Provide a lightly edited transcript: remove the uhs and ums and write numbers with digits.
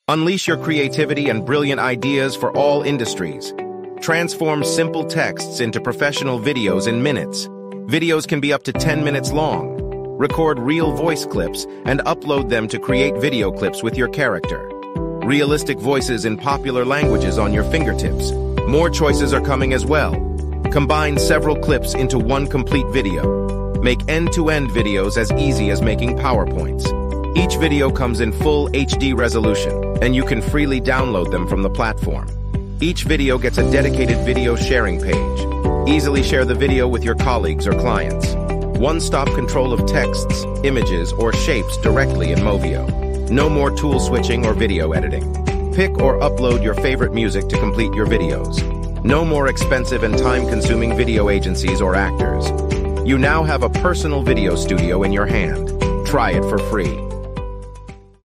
Unleash your creativity and brilliant ideas for all industries. Transform simple texts into professional videos in minutes. Videos can be up to 10 minutes long. Record real voice clips and upload them to create video clips with your character. Realistic voices in popular languages on your fingertips. More choices are coming as well. Combine several clips into one complete video. Make end-to-end videos as easy as making PowerPoints. Each video comes in full HD resolution, and you can freely download them from the platform. Each video gets a dedicated video sharing page. Easily share the video with your colleagues or clients. One-stop control of texts, images, or shapes directly in Movio. No more tool switching or video editing. Pick or upload your favorite music to complete your videos. No more expensive and time-consuming video agencies or actors. You now have a personal video studio in your hand. Try it for free.